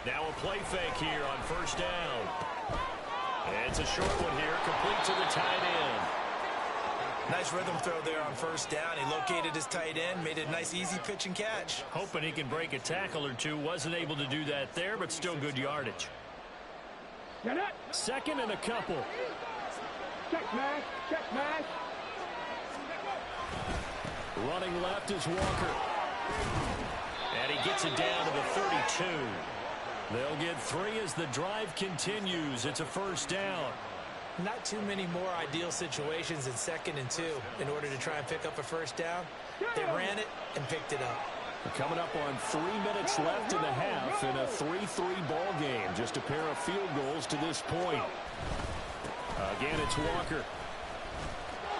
Now a play fake here on first down. It's a short one here, complete to the tight end. Nice rhythm throw there on first down. He located his tight end, made it a nice easy pitch and catch. Hoping he can break a tackle or two. Wasn't able to do that there, but still good yardage. Second and a couple. Check mash, check mash. Running left is Walker. And he gets it down to the 32. They'll get 3 as the drive continues. It's a first down. Not too many more ideal situations in 2nd and 2 in order to try and pick up a first down. They ran it and picked it up. We're coming up on 3 minutes left in the half in a 3-3 ball game. Just a pair of field goals to this point. Again, it's Walker.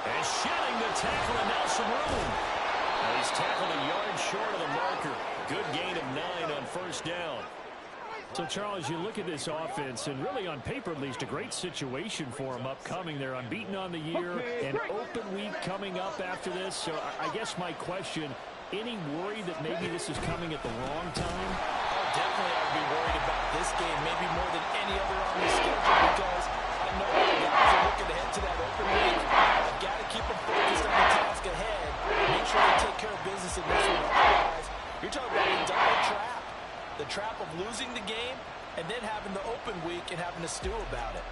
And shedding the tackle, and now some room. He's tackled a yard short of the marker. Good gain of 9 on first down. So, Charles, you look at this offense, and really on paper at least, a great situation for them upcoming. They're unbeaten on the year, an open week coming up after this. So I guess my question, any worry that maybe this is coming at the wrong time? Oh, definitely I would be worried about this game, maybe more than any other on the schedule, because I know the guys are looking ahead to that open week. I've got to keep them focused on the task ahead, make sure they take care of business in this one. Otherwise, you're talking about a dire trap. The trap of losing the game and then having the open week and having to stew about it.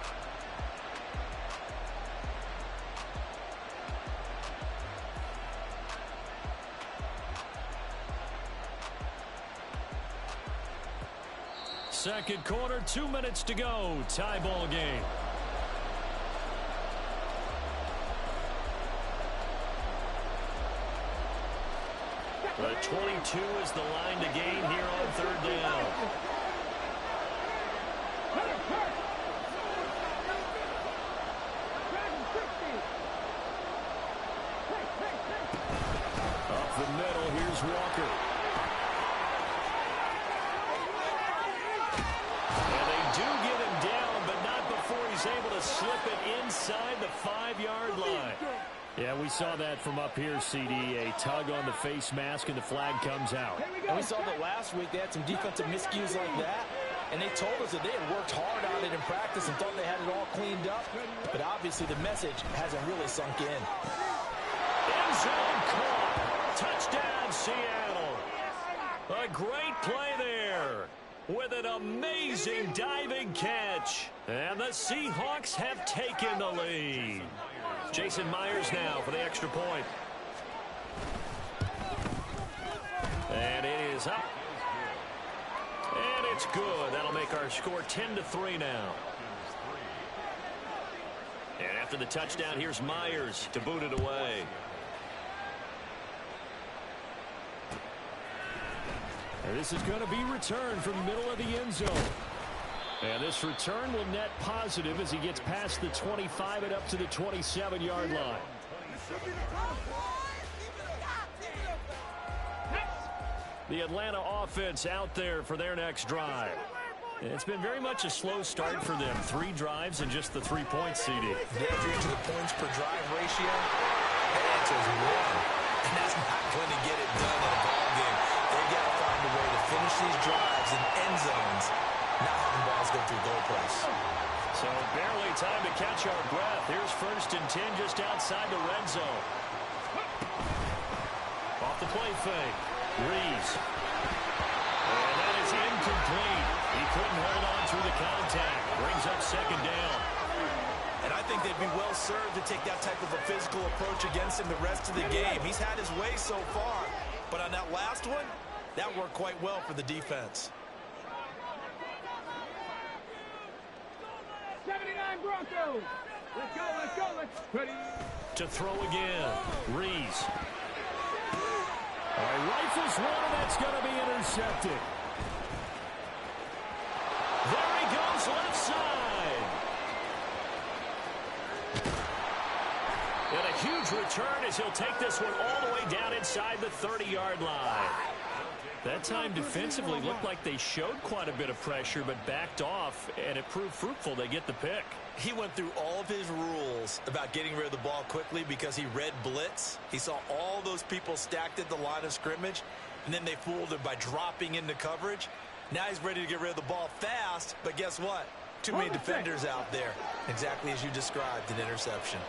Second quarter, 2 minutes to go. Tie ball game. The 22 is the line to gain here on third down. Up the middle, here's Walker. And they do get him down, but not before he's able to slip it inside the 5-yard line. Yeah, we saw that from up here, CD. A tug on the face mask, and the flag comes out. And we saw that last week. They had some defensive miscues like that, and they told us that they had worked hard on it in practice and thought they had it all cleaned up. But obviously the message hasn't really sunk in. End zone caught. Touchdown, Seattle. A great play there with an amazing diving catch. And the Seahawks have taken the lead. Jason Myers now for the extra point. And it is up. And it's good. That'll make our score 10-3 now. And after the touchdown, here's Myers to boot it away. And this is going to be returned from the middle of the end zone. And this return will net positive as he gets past the 25 and up to the 27-yard line. The Atlanta offense out there for their next drive. It's been very much a slow start for them. 3 drives and just the 3 points, CD. Yeah, if you're into the points per drive ratio, the answer is 1. And that's not going to get it done in a ball game. They've got to find a way to finish these drives in end zones, not having balls go through goal posts. So barely time to catch our breath. Here's 1st and 10 just outside the red zone. Off the play fake. Rees. And that is incomplete. He couldn't hold on through the contact. Brings up 2nd down. And I think they'd be well served to take that type of a physical approach against him the rest of the game. He's had his way so far. But on that last one, that worked quite well for the defense. 79 Broncos. Let's go, let's go, let's ready. To throw again. Rees. All right, rifles one, and that's going to be intercepted. There he goes, left side. And a huge return as he'll take this one all the way down inside the 30-yard line. That time defensively looked like they showed quite a bit of pressure but backed off, and it proved fruitful. They get the pick. He went through all of his rules about getting rid of the ball quickly because he read blitz. He saw all those people stacked at the line of scrimmage, and then they fooled him by dropping into coverage. Now he's ready to get rid of the ball fast, but guess what? Too many defenders out there. Exactly as you described, an interception.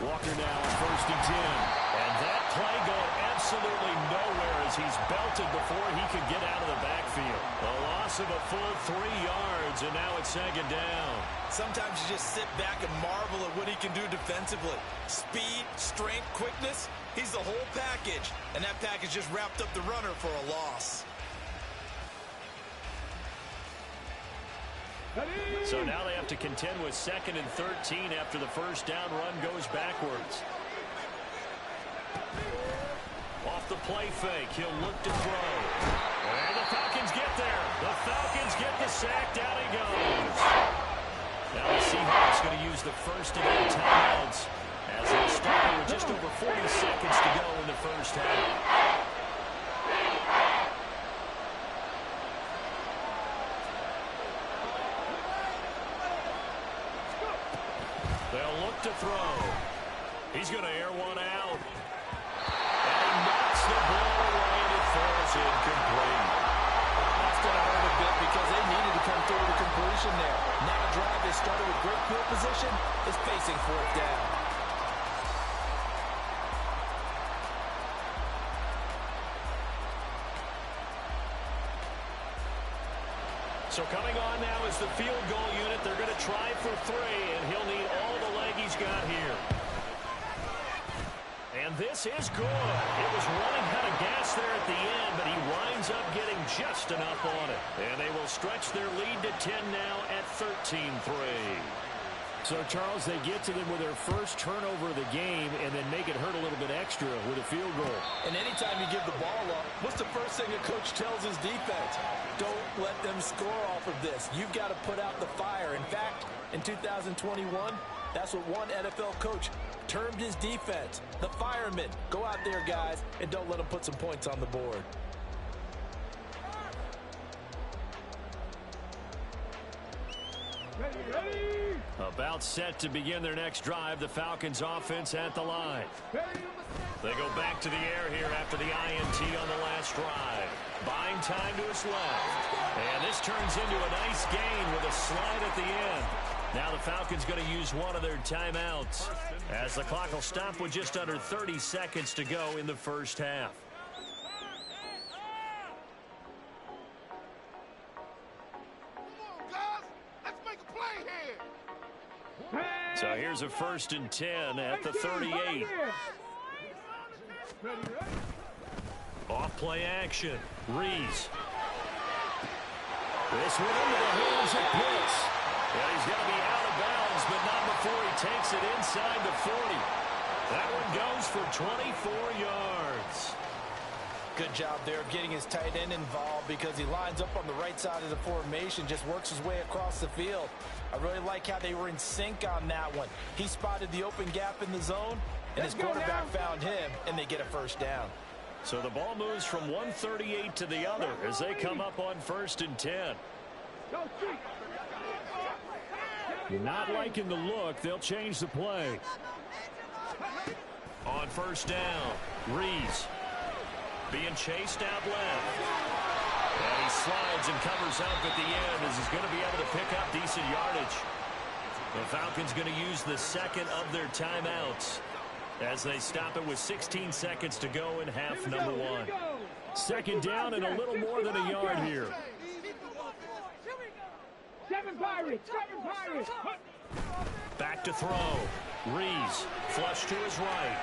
Walker now on 1st and 10. And that play going absolutely nowhere as he's belted before he could get out of the backfield. A loss of a full 3 yards, and now it's 2nd down. Sometimes you just sit back and marvel at what he can do defensively. Speed, strength, quickness, he's the whole package. And that package just wrapped up the runner for a loss. So now they have to contend with 2nd and 13 after the first down run goes backwards. Off the play fake, he'll look to throw. And the Falcons get there. The Falcons get the sack. Down he goes. Now the Seahawks going to use the first of their timeouts as they're starting with just over 40 seconds to go in the first half. They'll look to throw. He's going to air one out. And he knocks the ball away and it falls incomplete. That's going to hurt a bit because they needed to come through the completion there. Now the drive they started with great field position is facing 4th down. So coming on now is the field goal unit. They're going to try for 3, and he'll need all the leg he's got here. And this is good. It was running out of gas there at the end, but he winds up getting just enough on it. And they will stretch their lead to 10 now at 13-3. So, Charles, they get to them with their first turnover of the game and then make it hurt a little bit extra with a field goal. And anytime you give the ball up, what's the first thing a coach tells his defense? Don't let them score off of this. You've got to put out the fire. In fact, in 2021, that's what one NFL coach termed his defense. The firemen. Go out there, guys, and don't let them put some points on the board. About set to begin their next drive, the Falcons offense at the line. They go back to the air here after the INT on the last drive. Buying time to his left. And this turns into a nice gain with a slide at the end. Now the Falcons going to use one of their timeouts as the clock will stop with just under 30 seconds to go in the first half. So here's a 1st and 10 at the 38. Off play action. Rees. This one into the hands of Pitts. And he's going to be out of bounds, but not before he takes it inside the 40. That one goes for 24 yards. Good job there of getting his tight end involved because he lines up on the right side of the formation, just works his way across the field. I really like how they were in sync on that one. He spotted the open gap in the zone, and his quarterback found him, and they get a first down. So the ball moves from 138 to the other as they come up on 1st and 10. Not liking the look. They'll change the play. On 1st down, Rees being chased out left. And he slides and covers up at the end as he's going to be able to pick up decent yardage. The Falcons going to use the second of their timeouts as they stop it with 16 seconds to go in half number 1. 2nd down and a little more than a yard here. 7 Pirates! 7 Pirates! Back to throw. Rees flush to his right.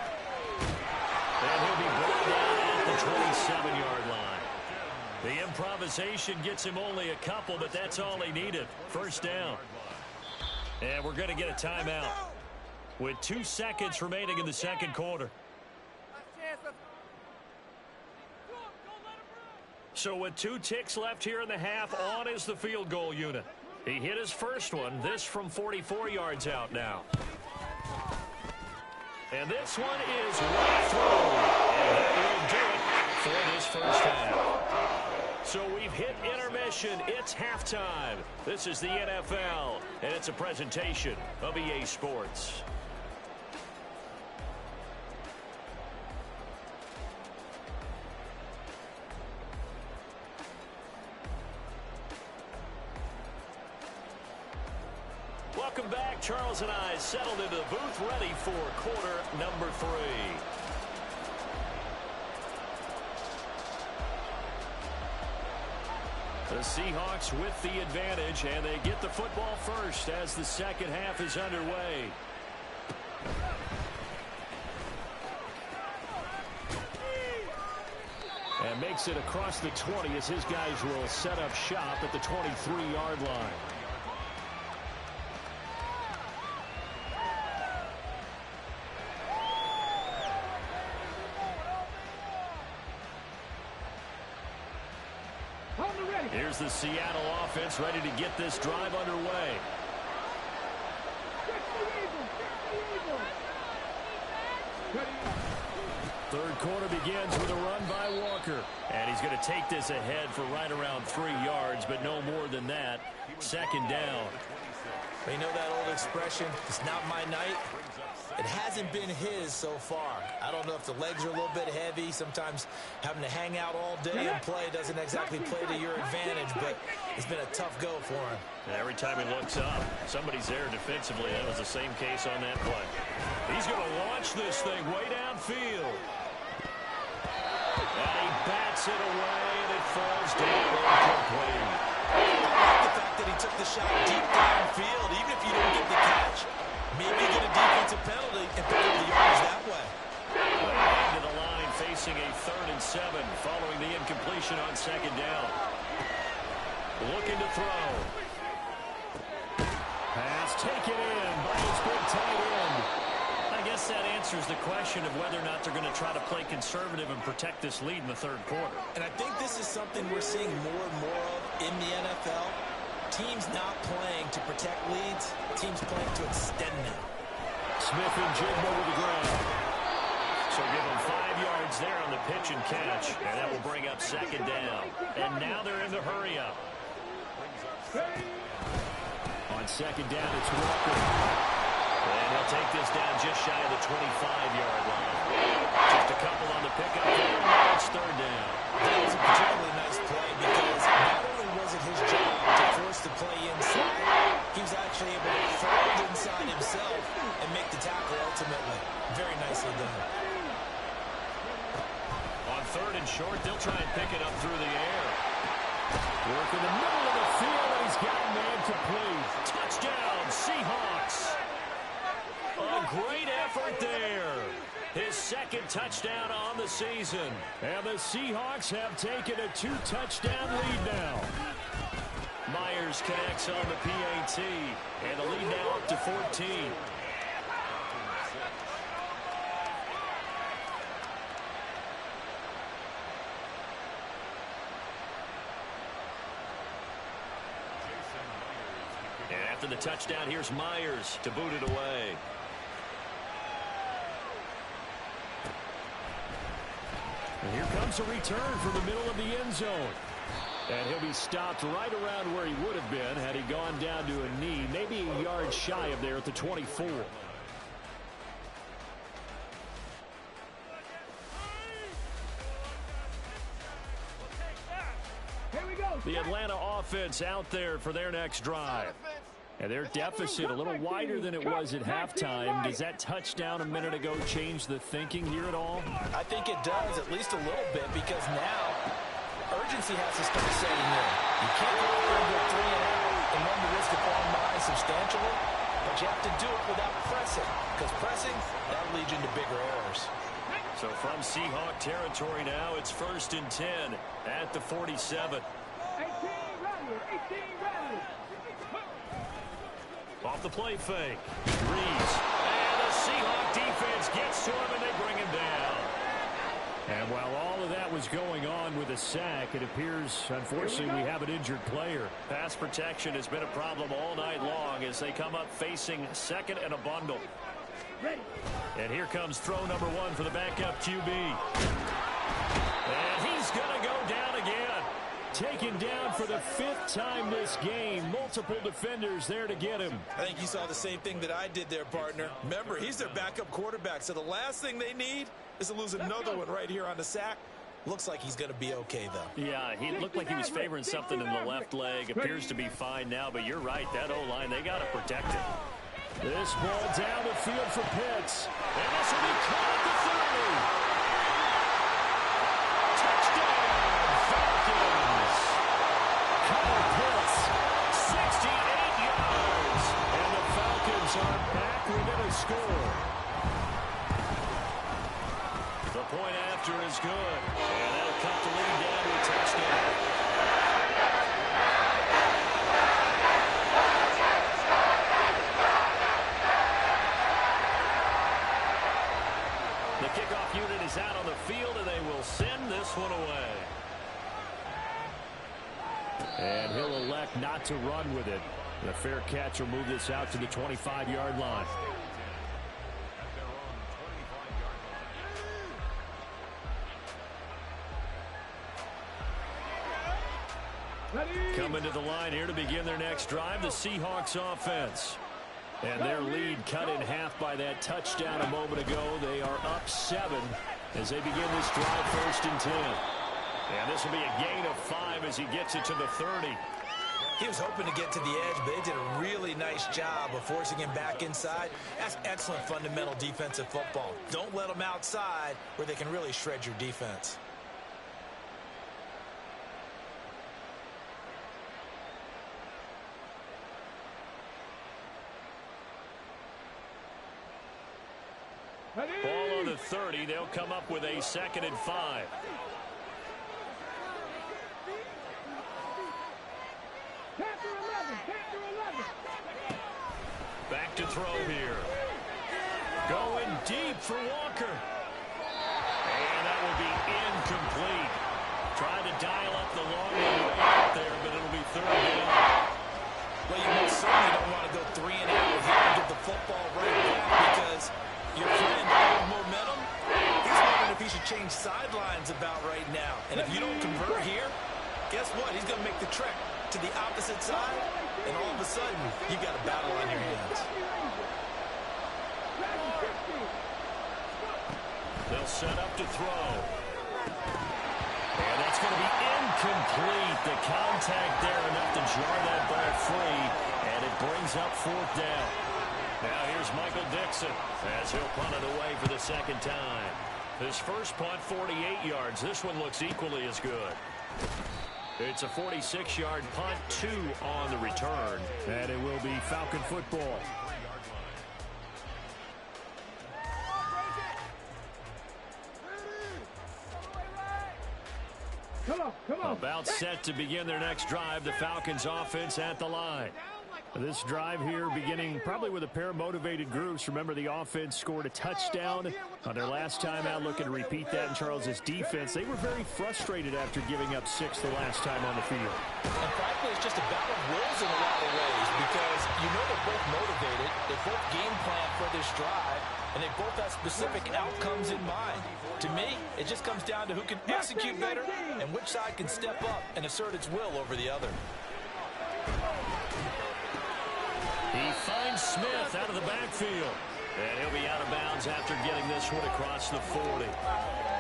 And he'll be brought down at the 27-yard line. The improvisation gets him only a couple, but that's all he needed. First down. And we're going to get a timeout with 2 seconds remaining in the second quarter. So with 2 ticks left here in the half, on is the field goal unit. He hit his first one, this from 44 yards out now. And this one is right through. And that will do it for this first half. So we've hit intermission. It's halftime. This is the NFL, and it's a presentation of EA Sports. Welcome back. Charles and I settled into the booth, ready for quarter number 3. The Seahawks with the advantage, and they get the football first as the second half is underway. And makes it across the 20 as his guys will set up shop at the 23-yard line. Here's the Seattle offense ready to get this drive underway. Third quarter begins with a run by Walker. And he's going to take this ahead for right around 3 yards, but no more than that. Second down. You know that old expression, it's not my night? It hasn't been his so far. I don't know if the legs are a little bit heavy. Sometimes having to hang out all day and play doesn't exactly play to your advantage, but it's been a tough go for him. And every time he looks up, somebody's there defensively. That was the same case on that play. He's going to launch this thing way downfield. And he bats it away, and it falls down incomplete. I like the fact that he took the shot deep downfield, even if you don't get the catch. Maybe get a defensive penalty and pick up the yards that way. To the line, facing a 3rd and 7, following the incompletion on second down. Looking to throw. Pass taken in by his big tight end. I guess that answers the question of whether or not they're going to try to play conservative and protect this lead in the third quarter. And I think this is something we're seeing more and more of in the NFL. Teams not playing to protect leads, teams playing to extend them. Smith and Jigba with the ground. So give them 5 yards there on the pitch and catch, and that will bring up second down. And now they're in the hurry up. On second down, it's Walker. And he'll take this down just shy of the 25-yard line. Just a couple on the pickup there, and now it's third down. That was a particularly nice play because not only was it his job to force the play inside, he was actually able to fold inside himself and make the tackle ultimately. Very nicely done. On 3rd and short, they'll try and pick it up through the air. Work in the middle of the field, and he's got a man complete. Touchdown, Seahawks. A great effort there. His second touchdown on the season. And the Seahawks have taken a 2-touchdown lead now. Myers connects on the PAT. And the lead now up to 14. And after the touchdown, here's Myers to boot it away. And here comes a return from the middle of the end zone. And he'll be stopped right around where he would have been had he gone down to a knee, maybe a yard shy of there at the 24. The Atlanta offense out there for their next drive. And their deficit a little wider than it was at halftime. Does that touchdown a minute ago change the thinking here at all? I think it does, at least a little bit, because now urgency has to start setting in. You can't go over and go 3 and out and run the risk of falling behind substantially, but you have to do it without pressing, because pressing, that'll lead you into bigger errors. So from Seahawk territory now, it's 1st and 10 at the 47. 18 rally. Off the play fake. Reeves. And the Seahawk defense gets to him, and they bring him down. And while all of that was going on with a sack, it appears, unfortunately, we have an injured player. Pass protection has been a problem all night long as they come up facing second and a bundle. And here comes throw number 1 for the backup QB. And he's going to go down again. Taken down for the 5th time this game. Multiple defenders there to get him. I think you saw the same thing that I did there, partner. Remember, he's their backup quarterback, so the last thing they need is to lose another one right here on the sack. Looks like he's going to be okay, though. Yeah, he looked like he was favoring something in the left leg. Appears to be fine now, but you're right. That O-line, they got to protect it. This ball down the field for Pitts. And this will be caught at the 30. Touchdown, Falcons. Kyle Pitts, 68 yards. And the Falcons are back within a score. The point after is good. And that'll cut the lead down to a touchdown. The kickoff unit is out on the field, and they will send this one away. And he'll elect not to run with it. The fair catch will move this out to the 25-yard line. Coming to the line here to begin their next drive, the Seahawks offense. And their lead cut in half by that touchdown a moment ago. They are up 7 as they begin this drive, 1st and 10. And this will be a gain of 5 as he gets it to the 30. He was hoping to get to the edge, but they did a really nice job of forcing him back inside. That's excellent fundamental defensive football. Don't let them outside where they can really shred your defense. Ball on the 30. They'll come up with a 2nd and 5. Back to throw here. Going deep for Walker. And that will be incomplete. Trying to dial up the long way out there, but it'll be 3rd down. Well, you most certainly don't want to go 3 and out here and get the football right back because your friend owed momentum. He's wondering if he should change sidelines about right now. And if you don't convert here, guess what? He's going to make the trek to the opposite side, and all of a sudden, you've got a battle on your hands. They'll set up to throw. And that's going to be incomplete. The contact there enough to jar that ball free, and it brings up 4th down. Now here's Michael Dixon as he'll punt it away for the 2nd time. His first punt, 48 yards. This one looks equally as good. It's a 46-yard punt, 2 on the return, and it will be Falcon football. Come on. About set to begin their next drive, the Falcons offense at the line. This drive here beginning probably with a pair of motivated groups. Remember, the offense scored a touchdown on their last time out. Looking to repeat that in Charles's defense. They were very frustrated after giving up 6 the last time on the field. And frankly, it's just a battle of wills in a lot of ways because you know they're both motivated. They both game plan for this drive, and they both have specific outcomes in mind. To me, it just comes down to who can execute better and which side can step up and assert its will over the other. He finds Smith out of the backfield. And he'll be out of bounds after getting this one across the 40.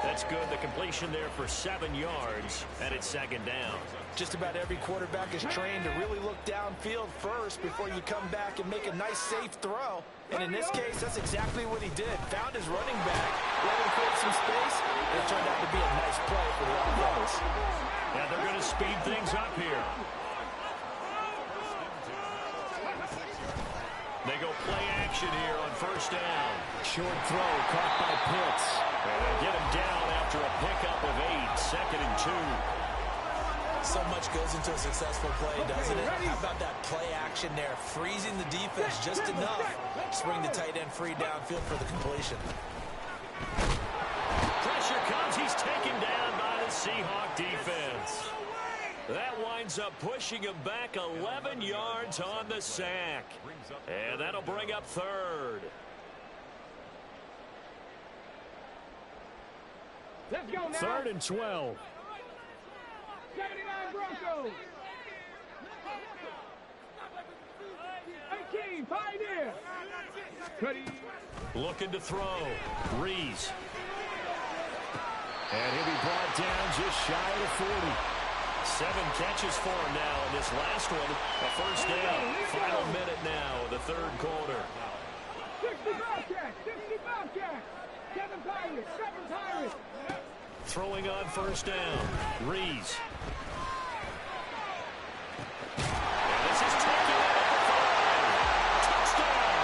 That's good. The completion there for 7 yards, and it's 2nd down. Just about every quarterback is trained to really look downfield first before you come back and make a nice, safe throw. And in this case, that's exactly what he did. Found his running back, let him create some space, and it turned out to be a nice play for the offense. Yeah, they're going to speed things up here. They go play action here on 1st down. Short throw caught by Pitts. And they get him down after a pickup of 8. 2nd and 2. So much goes into a successful play, doesn't it? How about that play action there? Freezing the defense just enough to bring the tight end free downfield for the completion. Pressure comes. He's taken down by the Seahawk defense. That winds up pushing him back 11 yards on the sack. And that'll bring up 3rd. Let's go now. 3rd and 12. 79 Broncos. 18 Pioneer. Looking to throw. Rees. And he'll be brought down just shy of the 40. 7 catches for him now in this last one. A first down. Final minute now of the third quarter. 60 Bobcats! 60 Bobcats! 7 Pirates! 7 Pirates! Throwing on first down. Rees. This is taken out at the 5. Touchdown!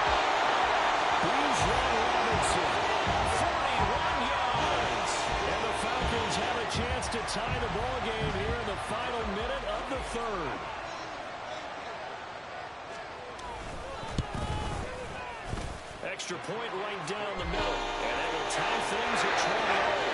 Bijan Robinson. 41 yards. And the Falcons have a chance to tie the ball game here in the final minute of the third. Extra point right down the middle. And they will tie things at 20.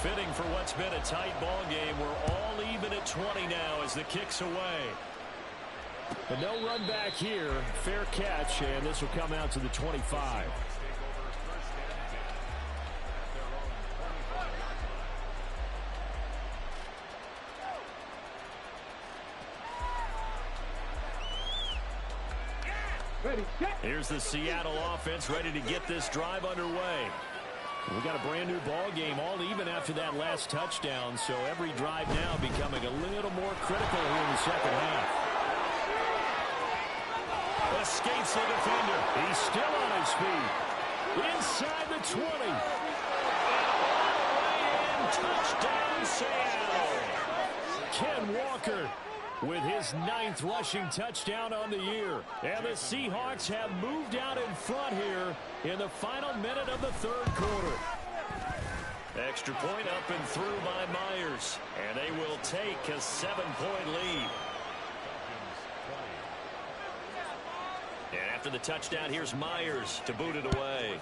Fitting for what's been a tight ball game. We're all even at 20 now as the kick's away. But no run back here. Fair catch, and this will come out to the 25. Ready, set! Here's the Seattle offense ready to get this drive underway. We've got a brand new ball game, all even after that last touchdown, so every drive now becoming a little more critical here in the second half. Escapes the defender. He's still on his feet. Inside the 20. And all the way in. Touchdown, Seattle. Ken Walker with his 9th rushing touchdown on the year. And the Seahawks have moved out in front here in the final minute of the third quarter. Extra point up and through by Myers. And they will take a 7-point lead. And after the touchdown, here's Myers to boot it away.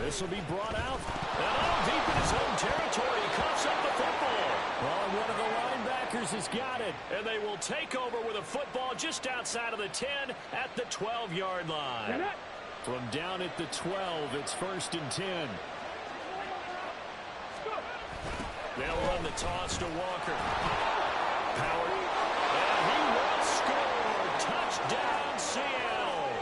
This will be brought out. And all deep in his own territory. He coughs up the football. Well, one of the linebackers has got it. And they will take over with a football just outside of the 10 at the 12-yard line. From down at the 12, it's 1st and 10. They'll run the toss to Walker. Power. And he will score. Touchdown, Seattle.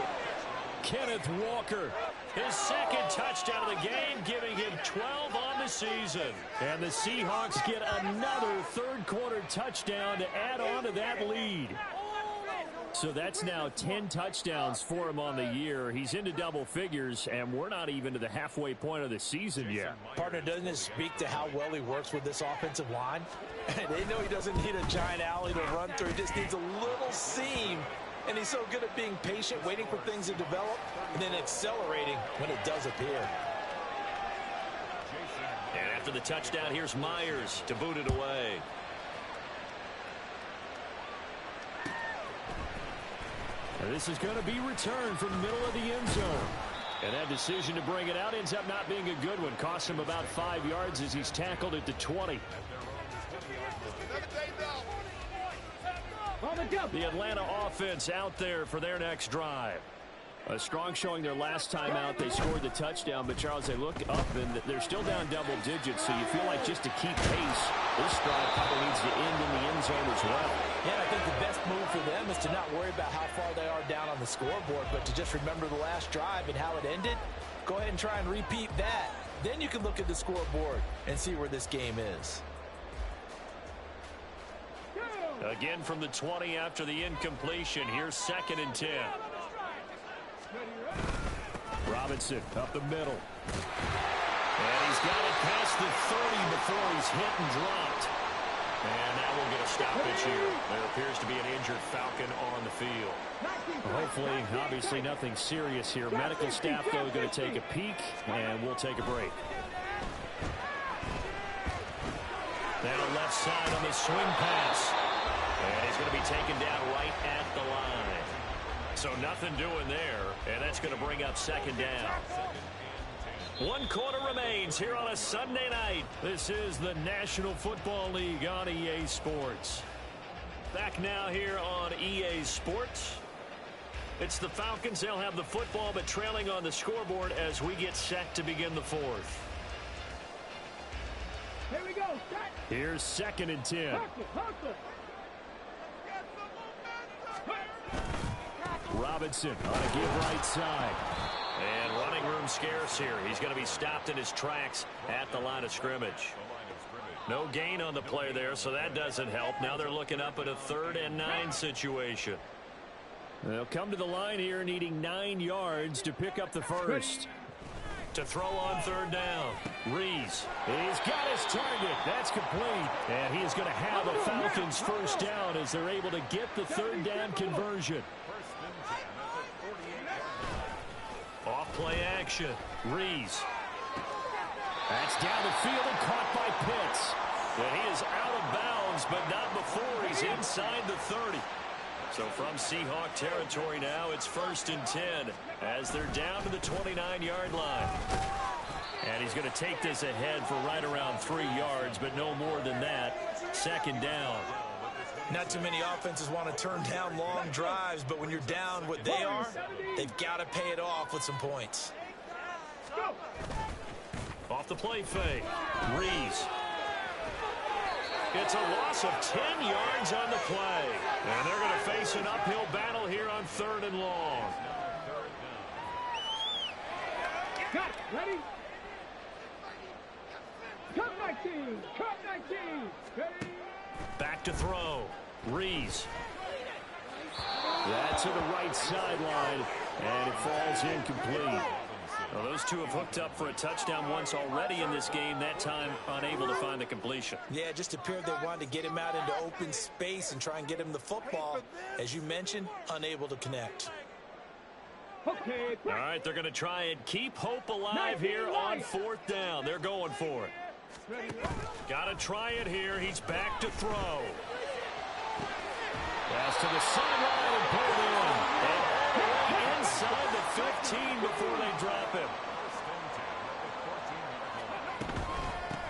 Kenneth Walker. His 2nd touchdown of the game, giving him 12 on the season. And the Seahawks get another third-quarter touchdown to add on to that lead. So that's now 10 touchdowns for him on the year. He's into double figures, and we're not even to the halfway point of the season yet. Partner, doesn't it speak to how well he works with this offensive line? They know he doesn't need a giant alley to run through. He just needs a little seam. And he's so good at being patient, waiting for things to develop, and then accelerating when it does appear. And after the touchdown, here's Myers to boot it away. And this is going to be returned from the middle of the end zone. And that decision to bring it out ends up not being a good one. Costs him about 5 yards as he's tackled at the 20. The Atlanta offense out there for their next drive. A strong showing their last time out. They scored the touchdown, but Charles, they look up and they're still down double digits, so you feel like just to keep pace, this drive probably needs to end in the end zone as well. Yeah, I think the best move for them is to not worry about how far they are down on the scoreboard, but to just remember the last drive and how it ended. Go ahead and try and repeat that. Then you can look at the scoreboard and see where this game is. Again from the 20 after the incompletion. Here's 2nd and 10. Robinson up the middle. And he's got it past the 30 before he's hit and dropped. And now we'll get a stoppage here. There appears to be an injured Falcon on the field. Hopefully, obviously nothing serious here. Medical staff, though, going to take a peek, and we'll take a break. Now left side on the swing pass. And he's going to be taken down right at the line. So nothing doing there, and that's going to bring up 2nd down. One quarter remains here on a Sunday night. This is the National Football League on EA Sports. Back now here on EA Sports. It's the Falcons. They'll have the football, but trailing on the scoreboard as we get set to begin the fourth. Here we go. Set. Here's 2nd and 10. Hustle. Robinson on a give right side. And running room scarce here. He's going to be stopped in his tracks at the line of scrimmage. No gain on the play there, so that doesn't help. Now they're looking up at a 3rd and 9 situation. They'll come to the line here needing 9 yards to pick up the first. To throw on 3rd down. Rees. He's got his target. That's complete. And he is going to have a Falcons first down as they're able to get the 3rd down conversion. Off play action. Rees. That's down the field and caught by Pitts. And he is out of bounds, but not before he's inside the 30. So from Seahawk territory now, it's 1st and 10 as they're down to the 29-yard line. And he's going to take this ahead for right around 3 yards, but no more than that. 2nd down. Not too many offenses want to turn down long drives, but when you're down what they are, they've got to pay it off with some points. Off the play fake. Rees. It's a loss of 10 yards on the play. And they're going to face an uphill battle here on 3rd and long. Got it. Ready? Cut 19. Cut 19. Ready? Back to throw. Rees. That's to the right sideline, and it falls incomplete. Well, those two have hooked up for a touchdown once already in this game, that time unable to find the completion. Yeah, it just appeared they wanted to get him out into open space and try and get him the football. As you mentioned, unable to connect. Okay. All right, they're going to try and keep hope alive here on 4th down. They're going for it. Got to try it here. He's back to throw. Pass to the sideline and pulled in. And all the way inside the 15 before they drop him.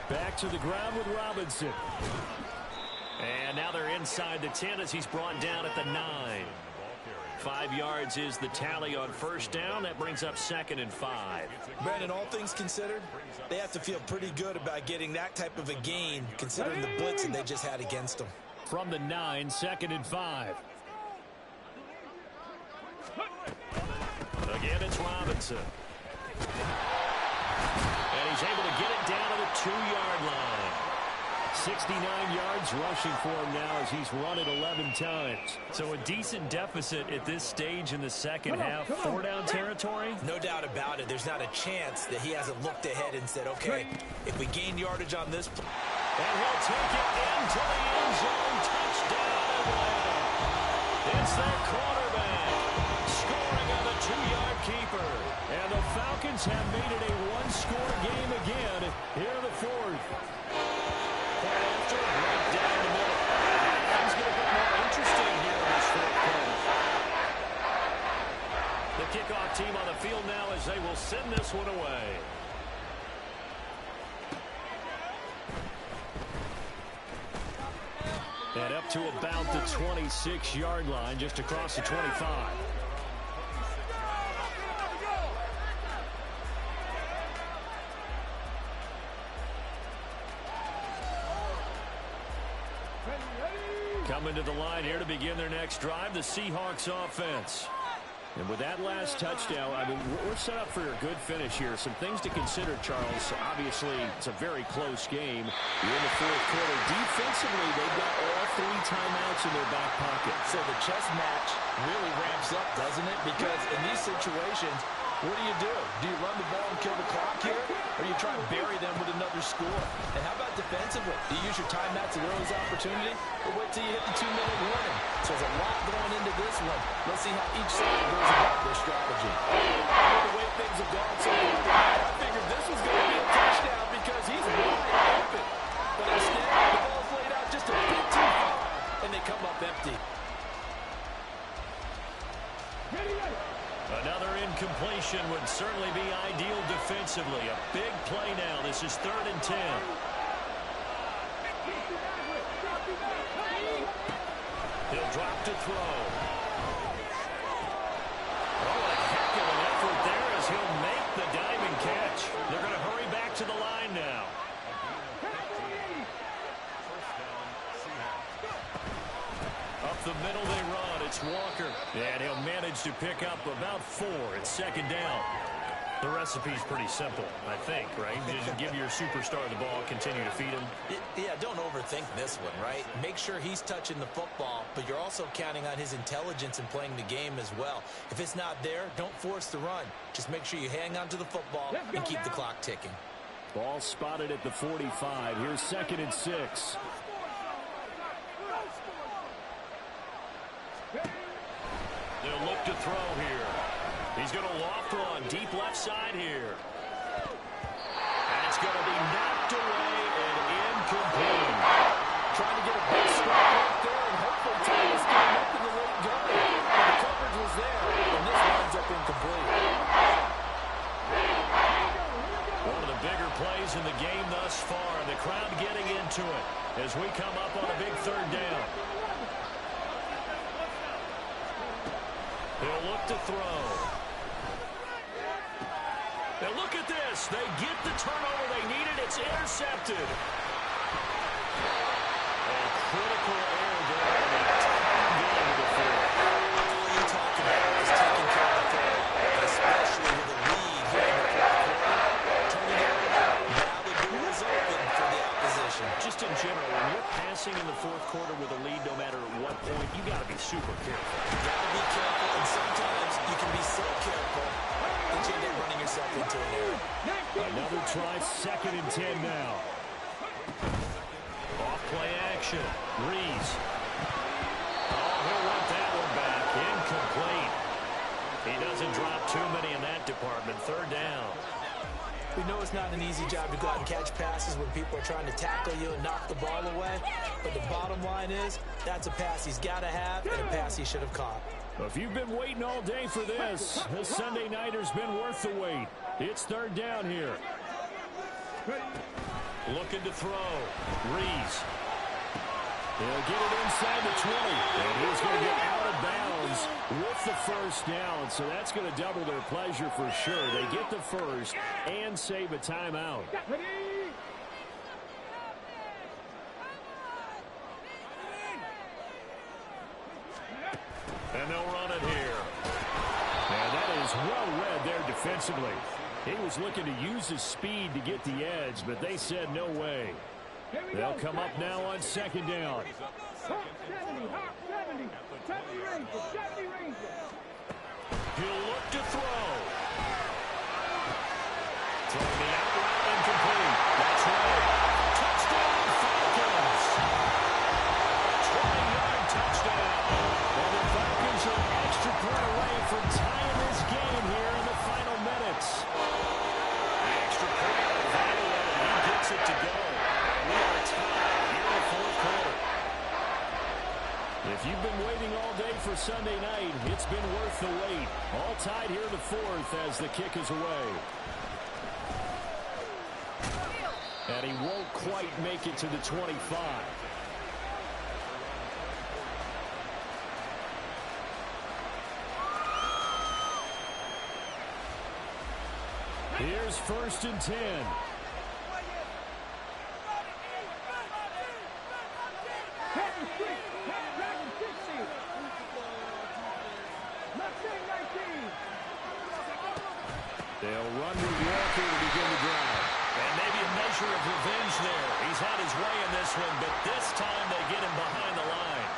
Back to the ground with Robinson. And now they're inside the 10 as he's brought down at the 9. 5 yards is the tally on 1st down. That brings up 2nd and 5. Brandon, all things considered, they have to feel pretty good about getting that type of a gain, considering the blitz that they just had against them. From the 9, 2nd and 5. Again, it's Robinson. And he's able to get it down to the 2-yard line. 69 yards rushing for him now as he's run it 11 times. So a decent deficit at this stage in the second half. 4-down territory? No doubt about it. There's not a chance that he hasn't looked ahead and said, okay, if we gain yardage on this play. And he'll take it into the end zone. Touchdown, Atlanta. It's their quarterback scoring on the 2-yard keeper. And the Falcons have made it a 1-score game again here in the 4th. After right down the middle. Things get a bit more interesting here in this 4th quarter. The kickoff team on the field now as they will send this one away. And up to about the 26-yard line, just across the 25. Coming to the line here to begin their next drive, the Seahawks offense. And with that last touchdown, I mean, we're set up for a good finish here. Some things to consider, Charles. Obviously, it's a very close game. You're in the 4th quarter. Defensively, they've got all 3 timeouts in their back pocket. So the chess match really ramps up, doesn't it? Because in these situations, what do? Do you run the ball and kill the clock here? Or you try and bury them with another score? And how about defensively? Do you use your timeouts at early opportunity? Or wait till you hit the 2-minute warning? So there's a lot going into this one. Let's see how each side goes about their strategy. The way things have gone so far, I figured this was going to be a touchdown because he's wide open. But instead, the ball's laid out just a bit too far, and they come up empty. Another incompletion would certainly be ideal defense. defensively. A big play now. This is 3rd and 10. He'll drop to throw. Oh, a heck of an effort there as he'll make the diving catch. They're going to hurry back to the line now. Up the middle they run. It's Walker. And he'll manage to pick up about 4 at 2nd down. The recipe's pretty simple, I think, right? Just give your superstar the ball, continue to feed him. Yeah, don't overthink this one, right? Make sure he's touching the football, but you're also counting on his intelligence in playing the game as well. If it's not there, don't force the run. Just make sure you hang on to the football and keep the clock ticking. Ball spotted at the 45. Here's 2nd and 6. They'll look to throw here. He's going to loft one deep left side here. And it's going to be knocked away and incomplete. Trying to get a big start right there and hopefully tie this game up in the late going. The coverage was there, and this winds up incomplete. One of the bigger plays in the game thus far. The crowd getting into it as we come up on a big 3rd down. They'll look to throw. And look at this. They get the turnover they needed. It's intercepted. A critical error there. And a time game to the field. All you talk about is taking care of the football, and especially with a lead here in the 4th quarter. Turning it over, now the door is open for the opposition. Just in general, when you're passing in the 4th quarter with a lead, no matter what point, you got to be super careful. You got to be careful, and sometimes you can be so careful that you end up running yourself into an error. Another try, 2nd and 10 now. Off play action. Rees. Oh, he'll want that one back. Incomplete. He doesn't drop too many in that department. 3rd down. We know it's not an easy job to go out and catch passes when people are trying to tackle you and knock the ball away. But the bottom line is, that's a pass he's got to have and a pass he should have caught. If you've been waiting all day for this Sunday nighter's been worth the wait. It's 3rd down here. Looking to throw. Rees. He'll get it inside the 20. And he's going to get out of bounds with the 1st down. So that's going to double their pleasure for sure. They get the 1st and save a timeout. And they'll run it here. And that is well read there defensively. He was looking to use his speed to get the edge, but they said no way. They'll come up now on 2nd down. Hawk 70, Hawk 70. 70 Rangers, 70 Rangers. He'll look to throw. Throwing the out route incomplete. That's right. Touchdown Falcons. 20-yard touchdown. Well, the Falcons are an extra point away from tying this game here in the final minutes. The extra point available, and he gets it to go. We are tied here in the 4th quarter. If you've been waiting all day for Sunday night, it's been worth the wait. All tied here in the 4th as the kick is away. And he won't quite make it to the 25. Here's 1st and 10. They'll run with Walker to begin the drive. And maybe a measure of revenge there. He's had his way in this one, but this time they get him behind the line.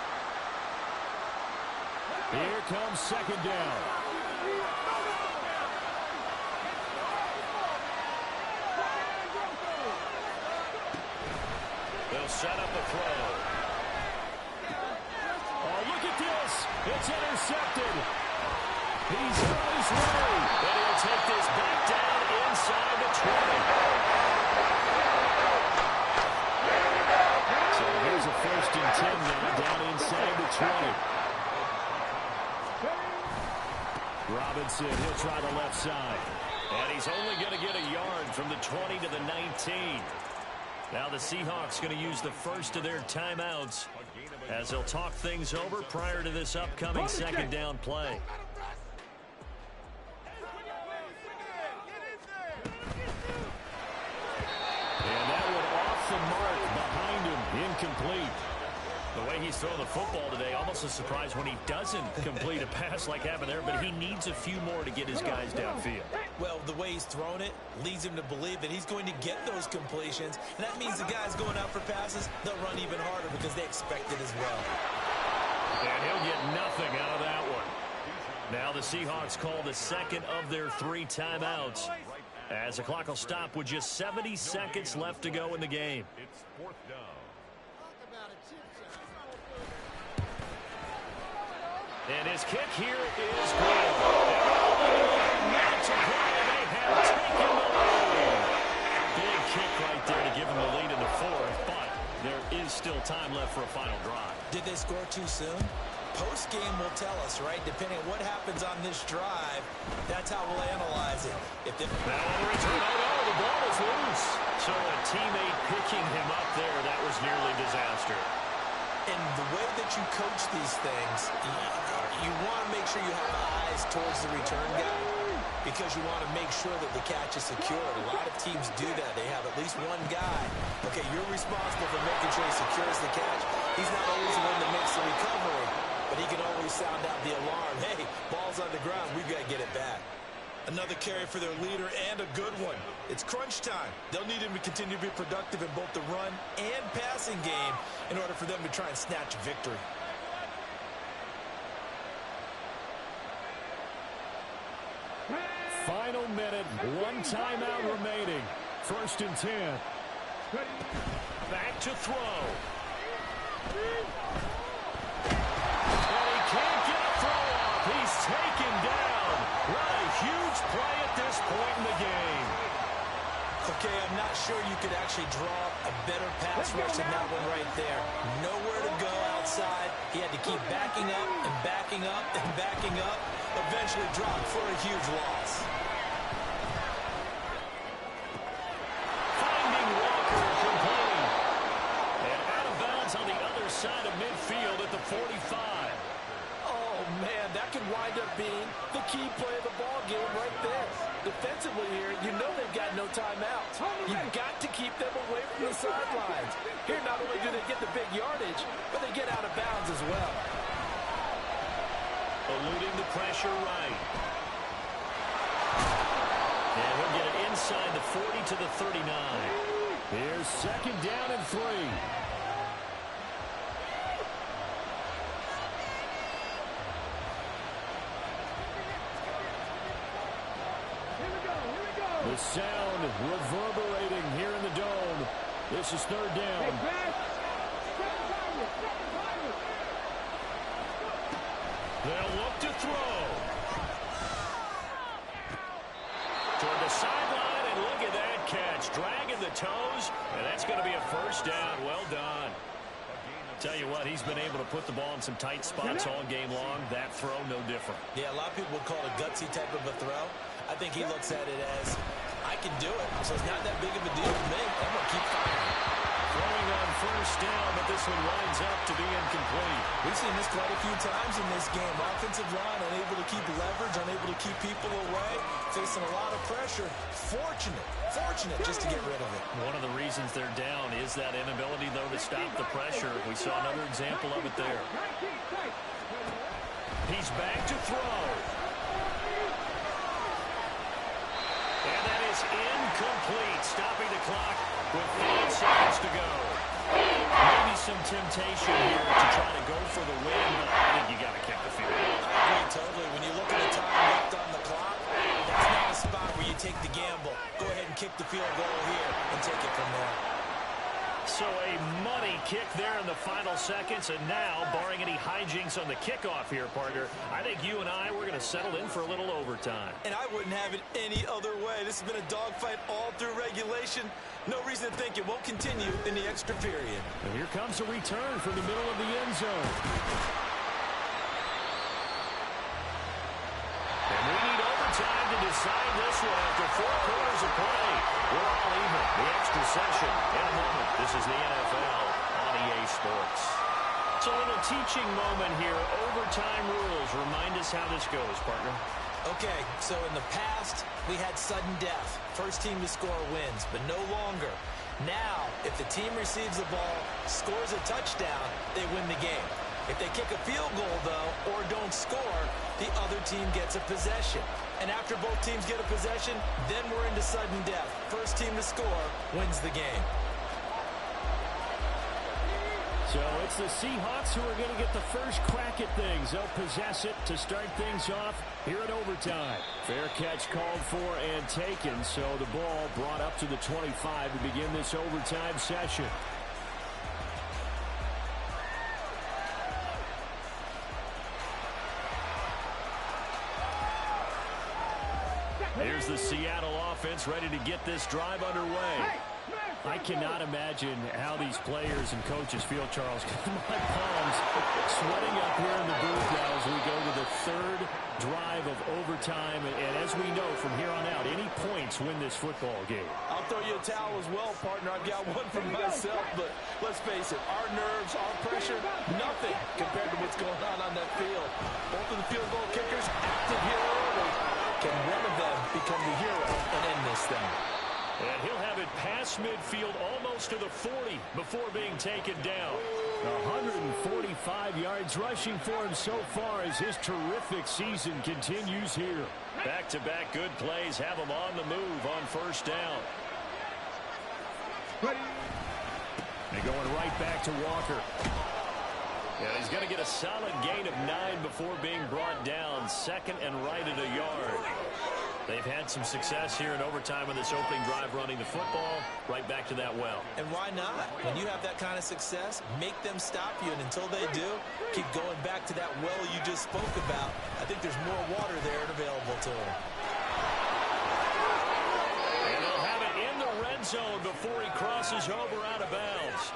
Here comes 2nd down. They'll set up a throw. Oh, look at this. It's intercepted. He's on his way. And he'll take this back down inside the 20. So here's a 1st and 10 now down inside the 20. Robinson, he'll try the left side. And he's only going to get a yard from the 20 to the 19. Now the Seahawks going to use the first of their timeouts as they'll talk things over prior to this upcoming second down play. And that one off the mark behind him, incomplete. The way he's throwing the football today, almost a surprise when he doesn't complete a pass like happened there, but he needs a few more to get his guys downfield. Well, the way he's thrown it leads him to believe that he's going to get those completions, and that means the guys going out for passes, they'll run even harder because they expect it as well. And he'll get nothing out of that one. Now the Seahawks call the second of their 3 timeouts as the clock will stop with just 70 seconds left to go in the game. It's 4th down. And his kick here is good. Not to play. They have taken the lead. Big kick right there to give him the lead in the 4th, but there is still time left for a final drive. Did they score too soon? Post-game will tell us, right? Depending on what happens on this drive, that's how we'll analyze it. Now on the return, the ball is loose. So a teammate picking him up there, that was nearly disaster. And the way that you coach these things, you want to make sure you have eyes towards the return guy because you want to make sure that the catch is secured. A lot of teams do that. They have at least one guy. Okay, you're responsible for making sure he secures the catch. He's not always the one that makes the recovery, but he can always sound out the alarm. Hey, ball's on the ground. We've got to get it back. Another carry for their leader and a good one. It's crunch time. They'll need him to continue to be productive in both the run and passing game in order for them to try and snatch victory. Final minute, 1 timeout remaining. 1st and 10. Back to throw. And he can't get a throw off. He's taken down. What a huge play at this point in the game. Okay, I'm not sure you could actually draw a better pass rush than that one right there. Nowhere to go outside. He had to keep backing up and backing up and backing up. Eventually dropped for a huge loss. Finding Walker complete. And out of bounds on the other side of midfield at the 45. Oh, man, that could wind up being the key play of the ball game right there. Defensively here, you know they've got no timeouts. You've got to keep them away from the sidelines. Here, not only do they get the big yardage, but they get out of bounds as well. Eluding the pressure right. And he'll get it inside the 40 to the 39. Here's 2nd down and 3. The sound reverberating here in the dome. This is 3rd down. They'll look to throw. Toward the sideline, and look at that catch. Dragging the toes, and that's going to be a 1st down. Well done. Tell you what, he's been able to put the ball in some tight spots all game long. That throw, no different. Yeah, a lot of people would call it a gutsy type of a throw. I think he looks at it as, I can do it, so it's not that big of a deal to me. I'm going to keep firing. Throwing on 1st down, but this one winds up to be incomplete. We've seen this quite a few times in this game. Offensive line unable to keep leverage, unable to keep people away, facing a lot of pressure. Fortunate just to get rid of it. One of the reasons they're down is that inability, though, to stop the pressure. We saw another example of it there. He's back to throw. And that is incomplete, stopping the clock with 5 seconds to go. Maybe some temptation here to try to go for the win, but I think you got to kick the field goal. I agree totally. When you look at the time left on the clock, that's not a spot where you take the gamble. Go ahead and kick the field goal here and take it from there. So a money kick there in the final seconds, and now, barring any hijinks on the kickoff here, partner, I think you and I, we're going to settle in for a little overtime. And I wouldn't have it any other way. This has been a dogfight all through regulation. No reason to think it won't continue in the extra period. And here comes a return from the middle of the end zone. And we need overtime to decide this one after 4 quarters of play. We're all even. The extra session in a moment. This is the NFL on EA Sports. So a little teaching moment here. Overtime rules. Remind us how this goes, partner. Okay, so in the past, we had sudden death. First team to score wins, but no longer. Now, if the team receives the ball, scores a touchdown, they win the game. If they kick a field goal, though, or don't score, the other team gets a possession. And after both teams get a possession, then we're into sudden death. First team to score wins the game. So it's the Seahawks who are going to get the first crack at things. They'll possess it to start things off here at overtime. Fair catch called for and taken, so the ball brought up to the 25 to begin this overtime session. Here's the Seattle offense ready to get this drive underway. I cannot imagine how these players and coaches feel, Charles. My palms sweating up here in the booth now as we go to the third drive of overtime. And as we know from here on out, any points win this football game. I'll throw you a towel as well, partner. I've got one for myself, but let's face it, our nerves, our pressure, nothing compared to what's going on that field. Both of the field goal kickers active here early. Can one of them become the hero and end this thing? And he'll have it past midfield almost to the 40 before being taken down. 145 yards rushing for him so far as his terrific season continues here. Back-to-back good plays have him on the move on first down. They're going right back to Walker. And he's going to get a solid gain of 9 before being brought down. Second and right at a yard. They've had some success here in overtime in this opening drive running the football. Right back to that well. And why not? When you have that kind of success, make them stop you. And until they do, keep going back to that well you just spoke about. I think there's more water there and available to them. And they'll have it in the red zone before he crosses over out of bounds.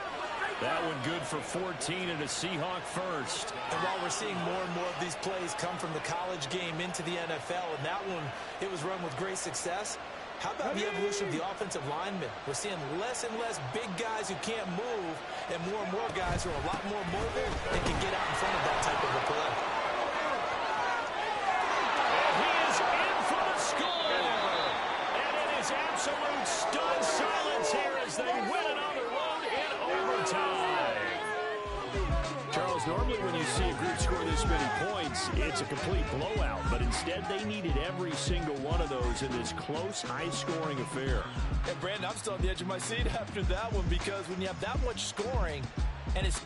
That one good for 14 and a Seahawk first. And while we're seeing more and more of these plays come from the college game into the NFL, and that one, it was run with great success, how about the evolution of the offensive linemen? We're seeing less and less big guys who can't move, and more guys who are a lot more mobile and can get out in front of that type of a play. And he is in for the score. And it is absolute stunned silence here as they win it on the road in overtime. Charles, normally when you see a group score this many points, it's a complete blowout. But instead, they needed every single one of those in this close, high-scoring affair. And, Brandon, I'm still on the edge of my seat after that one because when you have that much scoring and it's